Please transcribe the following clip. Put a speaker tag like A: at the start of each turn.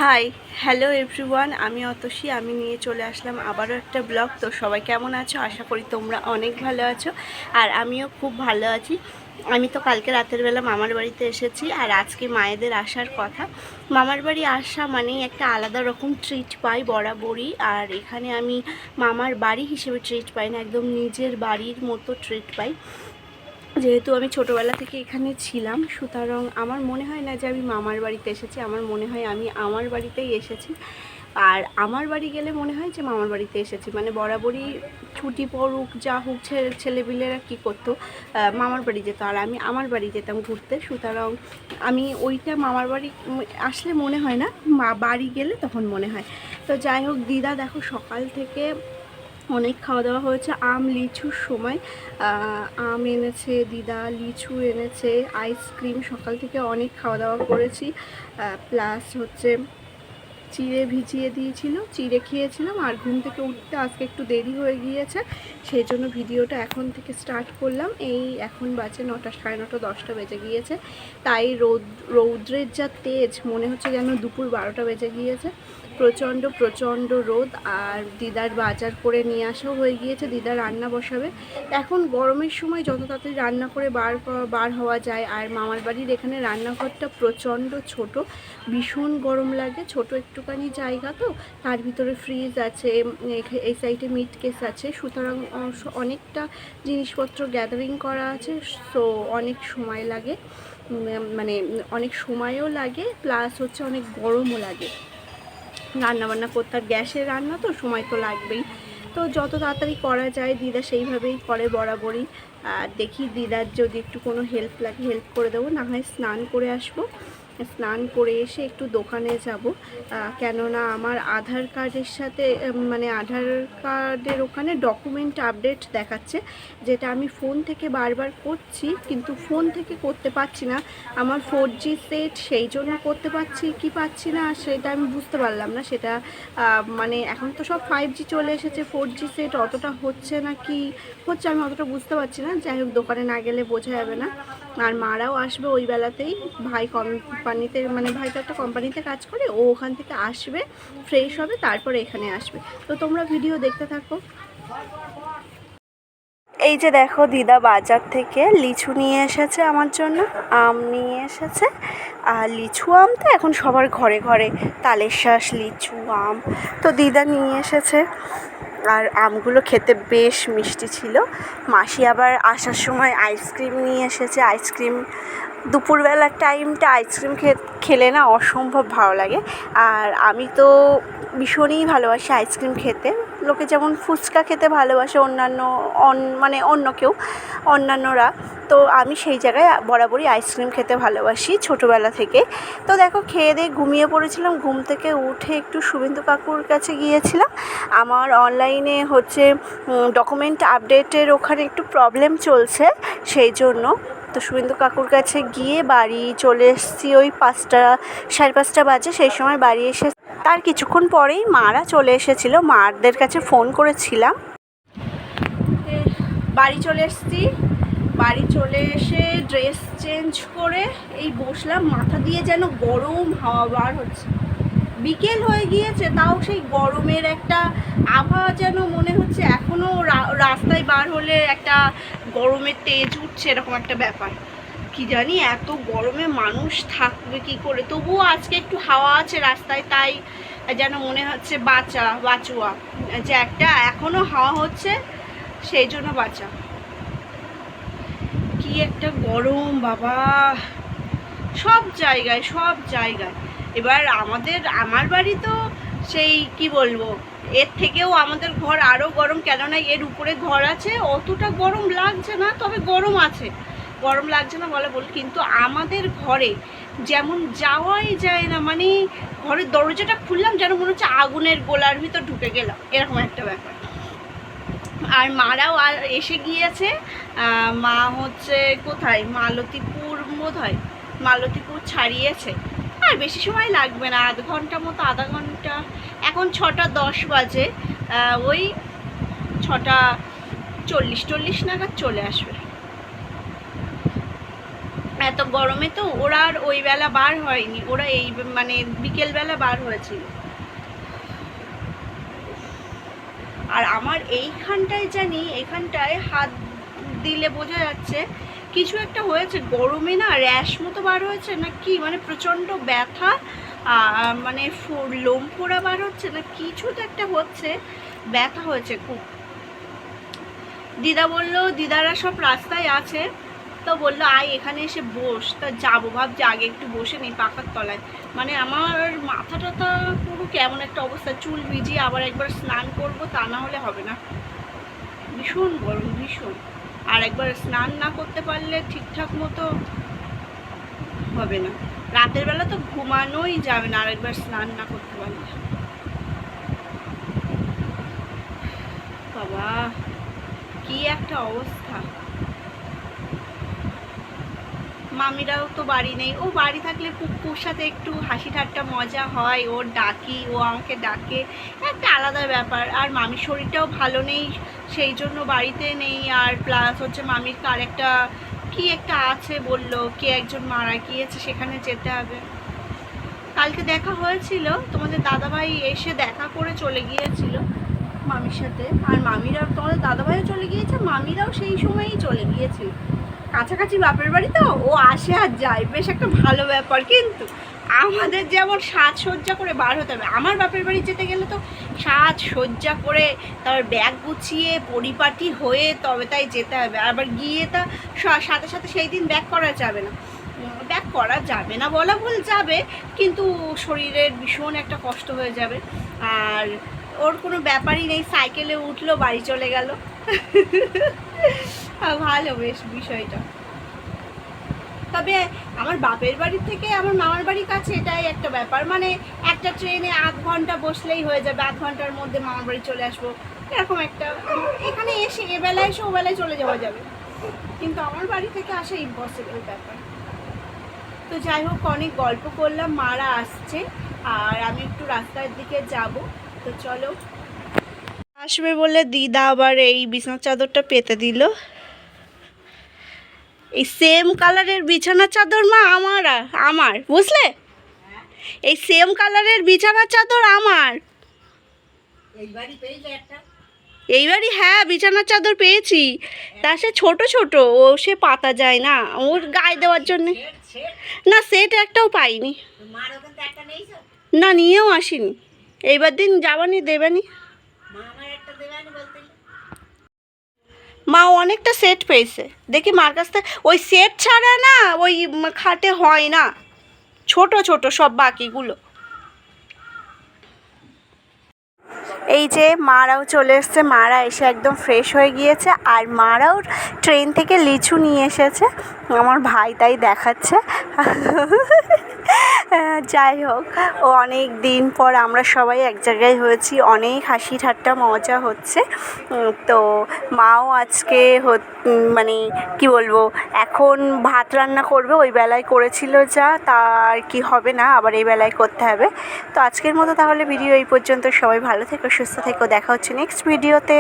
A: High, hello everyone, আমি অতসী। আমি নিয়ে চলে আসলাম আবারও একটা ব্লগ। তো সবাই কেমন আছো? আশা করি তোমরা অনেক ভালো আছো, আর আমিও খুব ভালো আছি। আমি তো কালকে রাতের বেলা মামার বাড়িতে এসেছি, আর আজকে মায়েদের আসার কথা। মামার বাড়ি আসা মানেই একটা আলাদা রকম ট্রিট পাই বরাবরই। আর এখানে আমি মামার বাড়ি হিসেবে ট্রিট পাই না, একদম নিজের বাড়ির মতো ট্রিট পাই। যেহেতু আমি ছোটোবেলা থেকে এখানে ছিলাম, সুতরাং আমার মনে হয় না যে আমি মামার বাড়িতে এসেছি। আমার মনে হয় আমি আমার বাড়িতেই এসেছি। আর আমার বাড়ি গেলে মনে হয় যে মামার বাড়িতে এসেছি। মানে বরাবরই ছুটি পড়ুক যা হোক, ছেলেপিলেরা কী করতো, মামার বাড়ি যেত, আর আমি আমার বাড়ি যেতাম ঘুরতে। সুতরাং আমি ওইটা মামার বাড়ি আসলে মনে হয় না, বাড়ি গেলে তখন মনে হয়। তো যাই হোক, দিদা দেখো সকাল থেকে অনেক খাওয়া দাওয়া হয়েছে। আম লিচুর সময় আম এনেছে দিদা, লিচু এনেছে, আইসক্রিম, সকাল থেকে অনেক খাওয়া দাওয়া করেছি। প্লাস হচ্ছে চিড়ে ভিজিয়ে দিয়েছিল, চিড়ে খেয়েছিলাম। আর ঘুম থেকে উঠতে আজকে একটু দেরি হয়ে গিয়েছে, সেই জন্য ভিডিওটা এখন থেকে স্টার্ট করলাম। এই এখন বাজে 9টা, সাড়ে 9টা, 10টা বেজে গিয়েছে। তাই রৌদ্রের যা তেজ, মনে হচ্ছে যেন দুপুর 12টা বেজে গিয়েছে। প্রচণ্ড প্রচণ্ড রোদ। আর দিদার বাজার করে নিয়ে আসাও হয়ে গিয়েছে, দিদা রান্না বসাবে। এখন গরমের সময় যত তাড়াতাড়ি রান্না করে বার হওয়া যায়। আর মামার বাড়ির এখানে রান্নাঘরটা প্রচণ্ড ছোট, ভীষণ গরম লাগে। ছোট একটুখানি জায়গা তো, তার ভিতরে ফ্রিজ আছে, এই সাইডে মিট কেস আছে, সুতরাং অনেকটা জিনিসপত্র গ্যাদারিং করা আছে। সো অনেক সময় লাগে, মানে অনেক সময়ও লাগে, প্লাস হচ্ছে অনেক গরমও লাগে রান্নাবান্না করতে। আর গ্যাসের রান্না তো সময় তো লাগবেই। তো যত তাড়াতাড়ি করা যায় দিদা সেইভাবেই করে বরাবরই। আর দেখি দিদার যদি একটু কোনো হেল্প লাগে হেল্প করে দেবো, না হয় স্নান করে আসবো। স্নান করে এসে একটু দোকানে যাব, কেননা আমার আধার কার্ডের সাথে মানে আধার কার্ডের ওখানে ডকুমেন্ট আপডেট দেখাচ্ছে, যেটা আমি ফোন থেকে বারবার করছি, কিন্তু ফোন থেকে করতে পারছি না। আমার 4G সেট, সেই জন্য করতে পারছি কি পাচ্ছি না সেটা আমি বুঝতে পারলাম না। সেটা মানে এখন তো সব 5G চলে এসেছে, 4G সেট অতটা হচ্ছে না কি হচ্ছে আমি অতটা বুঝতে পারছি না। যাই হোক, দোকানে না গেলে বোঝা যাবে না। আর মারাও আসবে ওই বেলাতেই। ভাই কোম্পানিতে, মানে ভাই তো একটা কোম্পানিতে কাজ করে, ও ওখান থেকে আসবে, ফ্রেশ হবে, তারপরে এখানে আসবে। তো তোমরা ভিডিও দেখতে থাকো। এই যে দেখো, দিদা বাজার থেকে লিচু নিয়ে এসেছে আমার জন্য, আম নিয়ে এসেছে। আর লিচু আম তো এখন সবার ঘরে ঘরে, তালের শাঁস, লিচু আম তো দিদা নিয়ে এসেছে। আর আমগুলো খেতে বেশ মিষ্টি ছিল। মাসি আবার আসার সময় আইসক্রিম নিয়ে এসেছে। আইসক্রিম দুপুরবেলার টাইমটা আইসক্রিম খেলে না অসম্ভব ভালো লাগে। আর আমি তো ভীষণই ভালোবাসি আইসক্রিম খেতে। লোকে যেমন ফুচকা খেতে ভালোবাসে, মানে অন্য কেউ, অন্যান্যরা, তো আমি সেই জায়গায় বরাবরই আইসক্রিম খেতে ভালোবাসি ছোটোবেলা থেকে। তো দেখো, খেয়ে দিয়ে ঘুমিয়ে পড়েছিলাম। ঘুম থেকে উঠে একটু শুভেন্দু কাকুর কাছে গিয়েছিলাম। আমার অনলাইনে হচ্ছে ডকুমেন্ট আপডেটের ওখানে একটু প্রবলেম চলছে, সেই জন্য। তো শুভেন্দু কাকুর কাছে গিয়ে বাড়ি চলে এসেছি ওই 5টা, সাড়ে 5টা বাজে। সেই সময় বাড়ি এসে তার কিছুক্ষণ পরেই মারা চলে এসেছিলো, মাদের কাছে ফোন করেছিলাম। বাড়ি চলে এসেছি। বাড়ি চলে এসে ড্রেস চেঞ্জ করে এই বসলাম। মাথা দিয়ে যেন গরম হাওয়া বার হচ্ছে। বিকেল হয়ে গিয়েছে, তাও সেই গরমের একটা আবহাওয়া, যেন মনে হচ্ছে এখনও রাস্তায় বার হলে একটা গরমের তেজ উঠছে, এরকম একটা ব্যাপার। কি জানি এত গরমে মানুষ থাকবে কি করে। তবুও আজকে একটু হাওয়া আছে রাস্তায়, তাই যেন মনে হচ্ছে বাঁচুয়া, যে একটা এখনো হাওয়া হচ্ছে, সেই জন্য বাঁচা। কি একটা গরম বাবা, সব জায়গায় সব জায়গায়। এবার আমার বাড়ি তো সেই কি বলবো, এর থেকেও আমাদের ঘর আরও গরম, কেননা এর উপরে ঘর আছে। অতটা গরম লাগছে না, তবে গরম আছে, গরম লাগছে না বলে কিন্তু আমাদের ঘরে যেমন যাওয়াই যায় না, মানে ঘরের দরজাটা খুললাম যেন মনে হচ্ছে আগুনের গোলার ভিতর ঢুকে গেলাম, এরকম একটা ব্যাপার। আর মারাও এসে গিয়েছে। মা হচ্ছে কোথায়, মালতীপুর বোধ হয়, মালতীপুর ছাড়িয়েছে। আর বেশি সময় লাগবে না, আধা ঘন্টা মতো, আধা ঘন্টা। এখন 6টা 10 বাজে, ওই 6টা 40 নাগাদ চলে আসবে। এত গরমে তো ওরা আর ওই বেলা বার হয়নি, ওরা এই মানে বিকেলবেলা বার হয়েছিল। আর আমার এইখানটায় জানি, এখানটায় হাত দিলে বোঝা যাচ্ছে কিছু একটা হয়েছে, গরমে না র্যাশ মতো বার হয়েছে না কি, মানে প্রচণ্ড ব্যথা, মানে লোম ফোড়া বার হচ্ছে না কিছু তো একটা হচ্ছে, ব্যথা হয়েছে খুব। দিদা বললো, দিদারা সব রাস্তায় আছে, তো বললো আয় এখানে এসে বস, তা যাবো, ভাবছি আগে একটু বসে নেই পাখার তলায়। মানে আমার মাথা টাথা পুরো কেমন একটা অবস্থা, চুল ভিজিয়ে আবার একবার স্নান করব, তা না হলে হবে না, ভীষণ গরম ভীষণ। আর একবার স্নান না করতে পারলে ঠিকঠাক মতো হবে না, রাতের বেলা তো ঘুমানোই যাবে না আর একবার স্নান না করতে পারলে। বাবা কি একটা অবস্থা। মামিরাও তো বাড়ি নেই, ও বাড়ি থাকলে কুকুর সাথে একটু হাসি ঠাট্টা মজা হয়, ওর ডাকি, ও আমাকে ডাকে, একটা আলাদা ব্যাপার। আর মামির শরীরটাও ভালো নেই, সেই জন্য বাড়িতে নেই। আর প্লাস হচ্ছে মামির কার একটা কি একটা আছে বললো, কে একজন মারা গিয়েছে, সেখানে যেতে হবে। কালকে দেখা হয়েছিল, তোমাদের দাদাভাই এসে দেখা করে চলে গিয়েছিল মামির সাথে, আর মামিরাও, তোমাদের দাদাভাইও চলে গিয়েছে, মামিরাও সেই সময়ই চলে গিয়েছিল। কাছাকাছি বাপের বাড়ি তো, ও আসে আর যায়, বেশ একটা ভালো ব্যাপার। কিন্তু আমাদের যেমন সাজসজ্জা করে বার হতে হবে, আমার বাপের বাড়ি যেতে গেলে তো সাজসজ্জা করে, তারপর ব্যাগ গুছিয়ে পরিপাটি হয়ে তবে তাই যেতে হবে। আবার গিয়ে তা সাথে সাথে সেই দিন ব্যাক করা যাবে না, ব্যাক করা যাবে না বলা ভুল, যাবে কিন্তু শরীরের ভীষণ একটা কষ্ট হয়ে যাবে। আর ওর কোনো ব্যাপারই নেই, সাইকেলে উঠলো বাড়ি চলে গেল। ভালো বেশ বিষয়টা। তবে আমার বাপের বাড়ি থেকে আমার মামার বাড়ির কাছে এটাই একটা ব্যাপার, মানে একটা ট্রেনে 8 ঘন্টা বসলেই হয়ে যাবে, 8 ঘন্টার মধ্যে মামার বাড়ি চলে আসবো, এরকম একটা। এখানে এসে এবেলায় এসে ওবেলায় চলে যাওয়া যাবে, কিন্তু আমার বাড়ি থেকে আসা ইম্পসিবল ব্যাপার। তো যাই হোক, অনেক গল্প করলাম, মারা আসছে আর আমি একটু রাস্তার দিকে যাব, তো চলো। আসবে বলে দিদা আবার এই বিছানার চাদরটা পেতে দিল, এই সেম কালারের বিছানার চাদর মা আমার বুঝলে, এই সেম কালারের বিছানার চাদর আমার। এইবারই হ্যাঁ বিছানার চাদর পেয়েছি, তা সে ছোট ছোট, ও সে পাতা যায় না, ওর গায়ে দেওয়ার জন্য। না সেট একটাও পাইনি, না নিয়েও আসিনি, এইবার দিন যাবানি দেবানি। মা অনেকটা সেট পেয়েছে দেখি মার কাছ থেকে, ওই সেট ছাড়া না ওই খাটে হয় না, ছোট ছোট সব বাকিগুলো। এই যে মারাও চলে এসছে, মারা এসে একদম ফ্রেশ হয়ে গিয়েছে, আর মারাও ট্রেন থেকে লিচু নিয়ে এসেছে, আমার ভাই তাই দেখাচ্ছে। যাই হোক, ও অনেক দিন পর আমরা সবাই এক জায়গায় হয়েছি, অনেক হাসি ঠাট্টা মজা হচ্ছে। তো মাও আজকে মানে কি বলবো, এখন ভাত রান্না করবে, ওই বেলায় করেছিল যা, তার কি হবে না, আবার এই বেলায় করতে হবে। তো আজকের মতো তাহলে ভিডিও এই পর্যন্ত, সবাই ভালো থেকো সুস্থ থেকো, দেখা হচ্ছে নেক্সট ভিডিওতে।